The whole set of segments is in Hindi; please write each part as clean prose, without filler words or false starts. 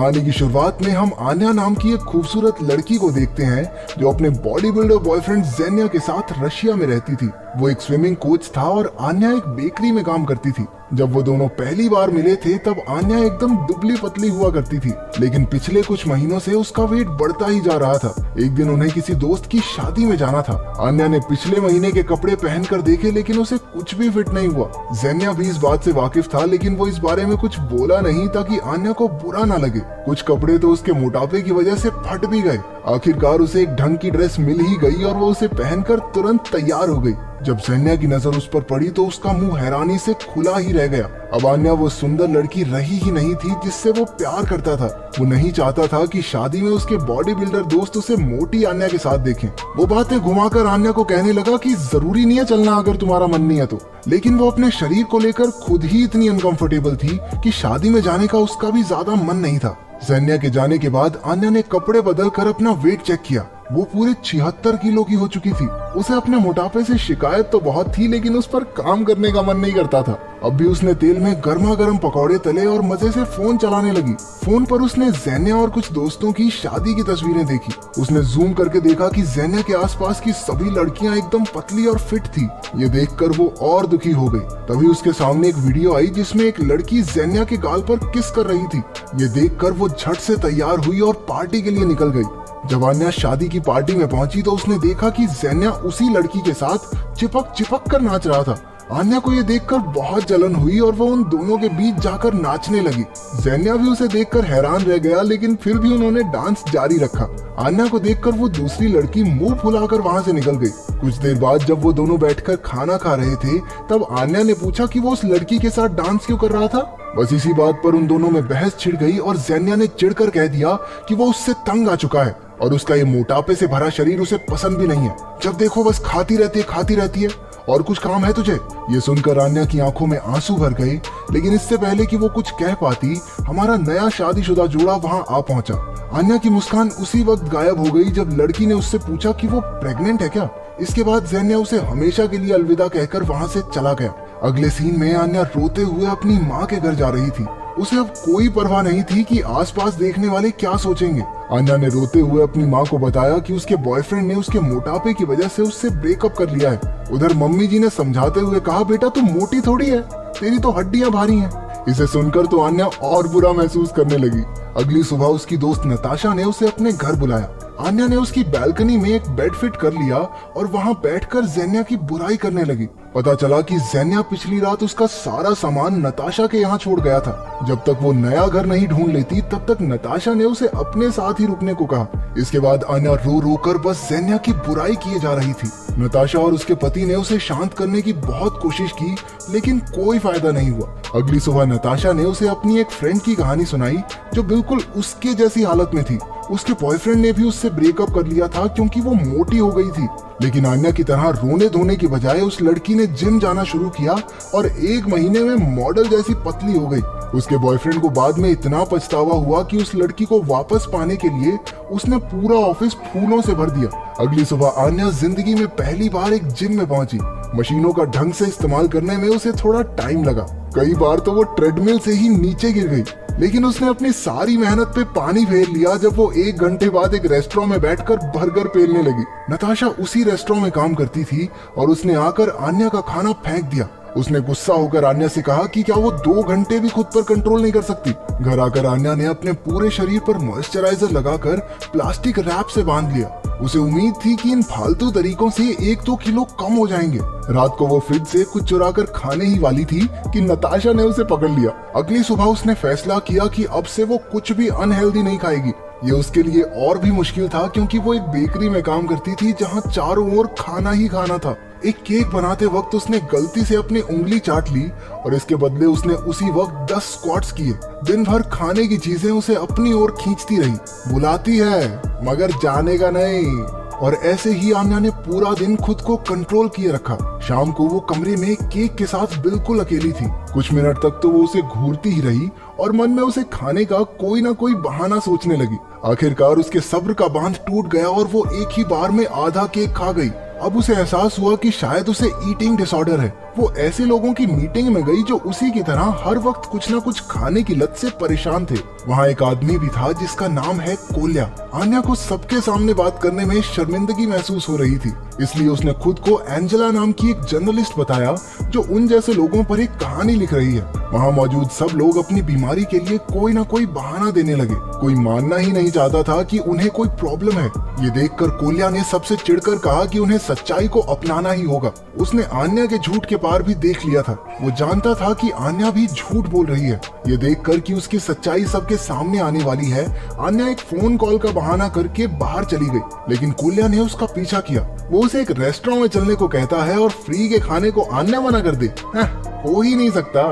कहानी की शुरुआत में हम आन्या नाम की एक खूबसूरत लड़की को देखते हैं जो अपने बॉडी बिल्डर बॉयफ्रेंड जेन्या के साथ रशिया में रहती थी। वो एक स्विमिंग कोच था और आन्या एक बेकरी में काम करती थी। जब वो दोनों पहली बार मिले थे तब आन्या एकदम दुबली पतली हुआ करती थी, लेकिन पिछले कुछ महीनों से उसका वेट बढ़ता ही जा रहा था। एक दिन उन्हें किसी दोस्त की शादी में जाना था। आन्या ने पिछले महीने के कपड़े पहनकर देखे लेकिन उसे कुछ भी फिट नहीं हुआ। जेन्या भी इस बात से वाकिफ था, लेकिन वो इस बारे में कुछ बोला नहीं ताकि आन्या को बुरा ना लगे। कुछ कपड़े तो उसके मोटापे की वजह से फट भी गए। आखिरकार उसे एक ढंग की ड्रेस मिल ही गई और वो उसे पहनकर तुरंत तैयार हो गई। जब जेन्या की नजर उस पर पड़ी तो उसका मुंह हैरानी से खुला ही रह गया। अब आन्या वो सुंदर लड़की रही ही नहीं थी जिससे वो प्यार करता था। वो नहीं चाहता था कि शादी में उसके बॉडी बिल्डर दोस्त उसे मोटी आन्या के साथ देखें। वो बातें घुमाकर आन्या को कहने लगा कि जरूरी नहीं है चलना अगर तुम्हारा मन नहीं है तो। लेकिन वो अपने शरीर को लेकर खुद ही इतनी अनकंफर्टेबल थी कि शादी में जाने का उसका भी ज्यादा मन नहीं था। जेन्या के जाने के बाद आन्या ने कपड़े बदल कर अपना वेट चेक किया। वो पूरे 76 किलो की हो चुकी थी। उसे अपने मोटापे से शिकायत तो बहुत थी, लेकिन उस पर काम करने का मन नहीं करता था। अब भी उसने तेल में गर्मा गर्म पकौड़े तले और मजे से फोन चलाने लगी। फोन पर उसने जेन्या और कुछ दोस्तों की शादी की तस्वीरें देखी। उसने जूम करके देखा कि जेन्या के आसपास की सभी लड़कियां एकदम पतली और फिट थी। ये देखकर वो और दुखी हो गई। तभी उसके सामने एक वीडियो आई जिसमें एक लड़की जेन्या के गाल पर किस कर रही थी। ये देखकर वो झट से तैयार हुई और पार्टी के लिए निकल गई। जब आन्या शादी की पार्टी में पहुंची तो उसने देखा कि जेन्या उसी लड़की के साथ चिपक कर नाच रहा था। आन्या को ये देखकर बहुत जलन हुई और वो उन दोनों के बीच जाकर नाचने लगी। जेन्या भी उसे देखकर हैरान रह गया, लेकिन फिर भी उन्होंने डांस जारी रखा। आन्या को देखकर वो दूसरी लड़की मुंह फुलाकर वहां से निकल गई। कुछ देर बाद जब वो दोनों बैठकर खाना खा रहे थे तब आन्या ने पूछा कि वो उस लड़की के साथ डांस क्यों कर रहा था। बस इसी बात पर उन दोनों में बहस छिड़ गई और जेन्या ने चिढ़कर कह दिया कि वो उससे तंग आ चुका है और उसका ये मोटापे से भरा शरीर उसे पसंद भी नहीं है। जब देखो बस खाती रहती है और कुछ काम है तुझे। ये सुनकर आन्या की आंखों में आंसू भर गए, लेकिन इससे पहले कि वो कुछ कह पाती हमारा नया शादीशुदा जोड़ा वहां आ पहुंचा। आन्या की मुस्कान उसी वक्त गायब हो गई जब लड़की ने उससे पूछा कि वो प्रेग्नेंट है क्या। इसके बाद जेन्या उसे हमेशा के लिए अलविदा कहकर वहां से चला गया। अगले सीन में आन्या रोते हुए अपनी माँ के घर जा रही थी। उसे अब कोई परवाह नहीं थी कि आसपास देखने वाले क्या सोचेंगे। आन्या ने रोते हुए अपनी माँ को बताया कि उसके बॉयफ्रेंड ने उसके मोटापे की वजह से उससे ब्रेकअप कर लिया है। उधर मम्मी जी ने समझाते हुए कहा, बेटा तुम मोटी थोड़ी है, तेरी तो हड्डियां भारी हैं। इसे सुनकर तो आन्या और बुरा महसूस करने लगी। अगली सुबह उसकी दोस्त नताशा ने उसे अपने घर बुलाया। आन्या ने उसकी बालकनी में एक बेड फिट कर लिया और वहां बैठकर जेन्या की बुराई करने लगी। पता चला कि जेन्या पिछली रात उसका सारा सामान नताशा के यहाँ छोड़ गया था। जब तक वो नया घर नहीं ढूंढ लेती तब तक नताशा ने उसे अपने साथ ही रुकने को कहा। इसके बाद आन्या रो रो कर बस जेन्या की बुराई किए जा रही थी। नताशा और उसके पति ने उसे शांत करने की बहुत कोशिश की, लेकिन कोई फायदा नहीं हुआ। अगली सुबह नताशा ने उसे अपनी एक फ्रेंड की कहानी सुनाई जो बिल्कुल उसके जैसी हालत में थी। उसके बॉयफ्रेंड ने भी उससे ब्रेकअप कर लिया था क्योंकि वो मोटी हो गई थी। लेकिन आन्या की तरह रोने धोने की बजाय उस लड़की ने जिम जाना शुरू किया और 1 महीने में मॉडल जैसी पतली हो गई। उसके बॉयफ्रेंड को बाद में इतना पछतावा हुआ कि उस लड़की को वापस पाने के लिए उसने पूरा ऑफिस फूलों से भर दिया। अगली सुबह आन्या जिंदगी में पहली बार एक जिम में पहुंची। मशीनों का ढंग से इस्तेमाल करने में उसे थोड़ा टाइम लगा। कई बार तो वो ट्रेडमिल से ही नीचे गिर गई, लेकिन उसने अपनी सारी मेहनत पे पानी फेर लिया जब वो 1 घंटे बाद एक रेस्टोरेंट में बैठकर बर्गर पेलने लगी। नताशा उसी रेस्टोरेंट में काम करती थी और उसने आकर आन्या का खाना फेंक दिया। उसने गुस्सा होकर आन्या से कहा कि क्या वो 2 घंटे भी खुद पर कंट्रोल नहीं कर सकती। घर आकर आन्या ने अपने पूरे शरीर पर मॉइस्चराइजर लगाकर प्लास्टिक रैप से बांध लिया। उसे उम्मीद थी कि इन फालतू तरीकों से 1-2 किलो कम हो जाएंगे। रात को वो फ्रिज से कुछ चुरा कर खाने ही वाली थी कि नताशा ने उसे पकड़ लिया। अगली सुबह उसने फैसला किया कि अब से वो कुछ भी अनहेल्दी नहीं खाएगी। ये उसके लिए और भी मुश्किल था क्योंकि वो एक बेकरी में काम करती थी जहाँ चारों ओर खाना ही खाना था। एक केक बनाते वक्त उसने गलती से अपनी उंगली चाट ली और इसके बदले उसने उसी वक्त 10 स्क्वाट्स किए। दिन भर खाने की चीजें उसे अपनी ओर खींचती रही, बुलाती है मगर जाने का नहीं। और ऐसे ही आन्या ने पूरा दिन खुद को कंट्रोल किए रखा। शाम को वो कमरे में केक के साथ बिल्कुल अकेली थी। कुछ मिनट तक तो वो उसे घूरती ही रही और मन में उसे खाने का कोई ना कोई बहाना सोचने लगी। आखिरकार उसके सब्र का बांध टूट गया और वो एक ही बार में आधा केक खा गई। अब उसे एहसास हुआ कि शायद उसे ईटिंग डिसऑर्डर है वो ऐसे लोगों की मीटिंग में गई जो उसी की तरह हर वक्त कुछ न कुछ खाने की लत से परेशान थे। वहाँ एक आदमी भी था जिसका नाम है कोल्या। आन्या को सबके सामने बात करने में शर्मिंदगी महसूस हो रही थी, इसलिए उसने खुद को एंजेला नाम की एक जर्नलिस्ट बताया जो उन जैसे लोगों पर एक कहानी लिख रही है। वहाँ मौजूद सब लोग अपनी बीमारी के लिए कोई ना कोई बहाना देने लगे। कोई मानना ही नहीं चाहता था कि उन्हें कोई प्रॉब्लम है। ये देखकर कोल्या ने सबसे चिढ़कर कहा कि उन्हें सच्चाई को अपनाना ही होगा। उसने आन्या के झूठ के पार भी देख लिया था। वो जानता था कि आन्या भी झूठ बोल रही है। ये देखकर कि उसकी सच्चाई सबके सामने आने वाली है, आन्या एक फोन कॉल का बहाना करके बाहर चली गई, लेकिन कोल्या ने उसका पीछा किया। वो उसे एक रेस्टोरेंट में चलने को कहता है और फ्री के खाने को आन्या मना कर दे। हो ही नहीं सकता।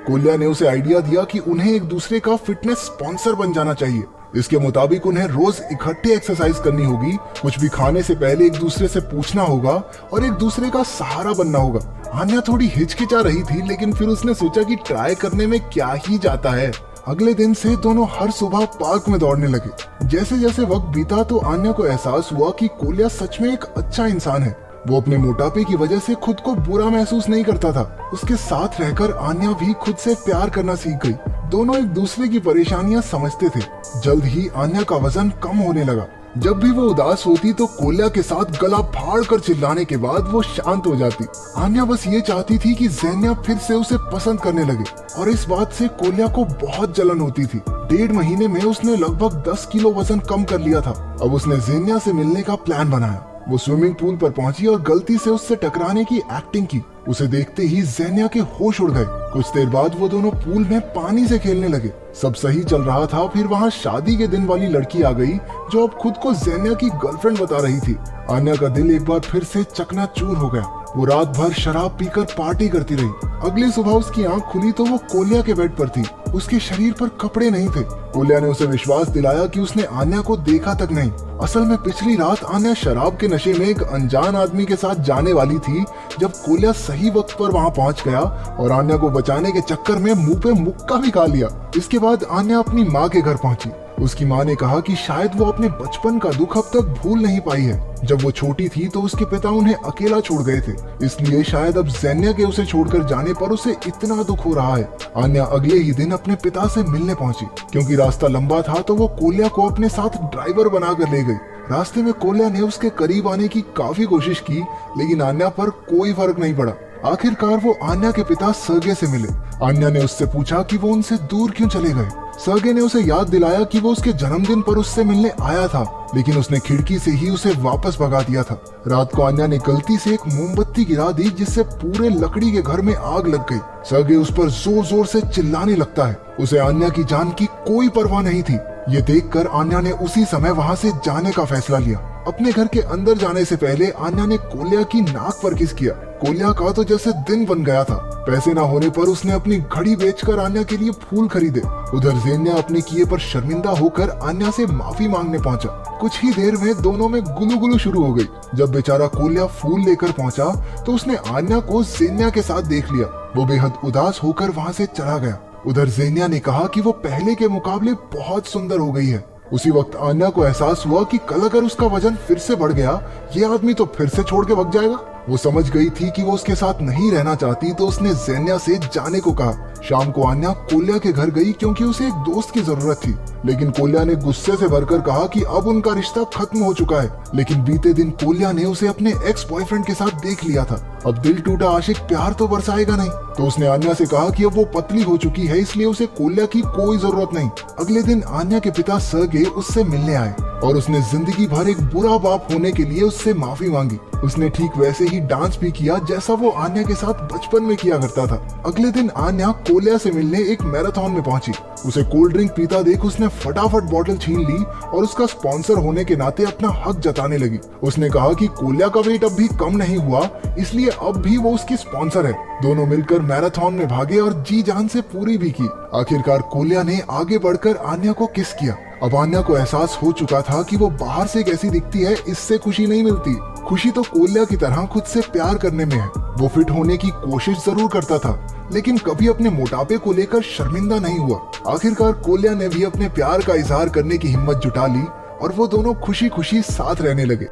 कोल्या ने उसे आइडिया दिया कि उन्हें एक दूसरे का फिटनेस स्पॉन्सर बन जाना चाहिए। इसके मुताबिक उन्हें रोज इकट्ठे एक्सरसाइज करनी होगी, कुछ भी खाने से पहले एक दूसरे से पूछना होगा और एक दूसरे का सहारा बनना होगा। आन्या थोड़ी हिचकिचा रही थी, लेकिन फिर उसने सोचा कि ट्राई करने में क्या ही जाता है। अगले दिन से दोनों हर सुबह पार्क में दौड़ने लगे। जैसे जैसे वक्त बीता तो आन्या को एहसास हुआ कि कोल्या सच में एक अच्छा इंसान है। वो अपने मोटापे की वजह से खुद को बुरा महसूस नहीं करता था। उसके साथ रहकर आन्या भी खुद से प्यार करना सीख गई। दोनों एक दूसरे की परेशानियां समझते थे। जल्द ही आन्या का वजन कम होने लगा। जब भी वो उदास होती तो कोल्या के साथ गला फाड़ कर चिल्लाने के बाद वो शांत हो जाती। आन्या बस ये चाहती थी कि ज़ेन्या फिर से उसे पसंद करने लगे, और इस बात से कोल्या को बहुत जलन होती थी। 1.5 महीने में उसने लगभग 10 किलो वजन कम कर लिया था। अब उसने ज़ेन्या से मिलने का प्लान बनाया। वो स्विमिंग पूल पर पहुंची और गलती से उससे टकराने की एक्टिंग की। उसे देखते ही ज़ेन्या के होश उड़ गए। कुछ देर बाद वो दोनों पूल में पानी से खेलने लगे। सब सही चल रहा था, फिर वहाँ शादी के दिन वाली लड़की आ गई जो अब खुद को ज़ेन्या की गर्लफ्रेंड बता रही थी। आन्या का दिल एक बार फिर से चकनाचूर हो गया। वो रात भर शराब पीकर पार्टी करती रही। अगली सुबह उसकी आंख खुली तो वो कोल्या के बेड पर थी। उसके शरीर पर कपड़े नहीं थे। कोल्या ने उसे विश्वास दिलाया कि उसने आन्या को देखा तक नहीं। असल में पिछली रात आन्या शराब के नशे में एक अनजान आदमी के साथ जाने वाली थी जब कोल्या सही वक्त पर वहां पहुंच गया और आन्या को बचाने के चक्कर में मुंह पे मुक्का भी खा लिया। इसके बाद आन्या अपनी माँ के घर पहुंची। उसकी माँ ने कहा कि शायद वो अपने बचपन का दुख अब तक भूल नहीं पाई है। जब वो छोटी थी तो उसके पिता उन्हें अकेला छोड़ गए थे, इसलिए शायद अब ज़ेन्या के उसे छोड़कर जाने पर उसे इतना दुख हो रहा है। आन्या अगले ही दिन अपने पिता से मिलने पहुंची। क्योंकि रास्ता लंबा था तो वो कोल्या को अपने साथ ड्राइवर बनाकर ले गई। रास्ते में कोल्या ने उसके करीब आने की काफी कोशिश की, लेकिन आन्या पर कोई फर्क नहीं पड़ा। आखिरकार वो आन्या के पिता सर्गे से मिले। आन्या ने उससे पूछा कि वो उनसे दूर क्यों चले गए। सर्गे ने उसे याद दिलाया कि वो उसके जन्मदिन पर उससे मिलने आया था, लेकिन उसने खिड़की से ही उसे वापस भगा दिया था। रात को आन्या ने गलती से एक मोमबत्ती गिरा दी, जिससे पूरे लकड़ी के घर में आग लग गई। सर्गे उस पर जोर जोर से चिल्लाने लगता है। उसे आन्या की जान की कोई परवाह नहीं थी। ये देखकर आन्या ने उसी समय वहाँ से जाने का फैसला लिया। अपने घर के अंदर जाने से पहले आन्या ने कोल्या की नाक पर किस किया। कोल्या का तो जैसे दिन बन गया था। पैसे ना होने पर उसने अपनी घड़ी बेचकर आन्या के लिए फूल खरीदे। उधर ज़ेन्या अपने किए पर शर्मिंदा होकर आन्या से माफी मांगने पहुंचा। कुछ ही देर में दोनों में गुलुगुलु शुरू हो गई। जब बेचारा कोल्या फूल लेकर पहुंचा तो उसने आन्या को ज़ेन्या के साथ देख लिया। वो बेहद उदास होकर वहाँ से चला गया। उधर ज़ेन्या ने कहा कि वो पहले के मुकाबले बहुत सुंदर हो गई है। उसी वक्त आन्या को एहसास हुआ कि कल अगर उसका वजन फिर से बढ़ गया, ये आदमी तो फिर से छोड़ के भाग जाएगा। वो समझ गई थी कि वो उसके साथ नहीं रहना चाहती, तो उसने ज़ेन्या से जाने को कहा। शाम को आन्या कोल्या के घर गई क्योंकि उसे एक दोस्त की जरूरत थी, लेकिन कोल्या ने गुस्से से भरकर कहा कि अब उनका रिश्ता खत्म हो चुका है। लेकिन बीते दिन कोल्या ने उसे अपने एक्स बॉयफ्रेंड के साथ देख लिया था। अब दिल टूटा आशिक प्यार तो बरसाएगा नहीं, तो उसने आन्या से कहा कि अब वो पतली हो चुकी है, इसलिए उसे कोल्या की कोई जरूरत नहीं। अगले दिन आन्या के पिता सर्गे उससे मिलने आए और उसने जिंदगी भर एक बुरा बाप होने के लिए उससे माफी मांगी। उसने ठीक वैसे ही डांस भी किया जैसा वो आन्या के साथ बचपन में किया करता था। अगले दिन आन्या कोल्या से मिलने एक मैराथन में पहुंची। उसे कोल्ड ड्रिंक पीता देख उसने फटाफट बोतल छीन ली और उसका स्पॉन्सर होने के नाते अपना हक जताने लगी। उसने कहा कि कोल्या का वेट अब भी कम नहीं हुआ, इसलिए अब भी वो उसकी स्पॉन्सर है। दोनों मिलकर मैराथन में भागे और जी जान से पूरी भी की। आखिरकार कोल्या ने आगे बढ़कर आन्या को किस किया। अब आन्या को एहसास हो चुका था कि वो बाहर से कैसी दिखती है, इससे खुशी नहीं मिलती। खुशी तो कोल्या की तरह खुद से प्यार करने में है। वो फिट होने की कोशिश जरूर करता था, लेकिन कभी अपने मोटापे को लेकर शर्मिंदा नहीं हुआ। आखिरकार कोल्या ने भी अपने प्यार का इजहार करने की हिम्मत जुटा ली और वो दोनों खुशी खुशी साथ रहने लगे।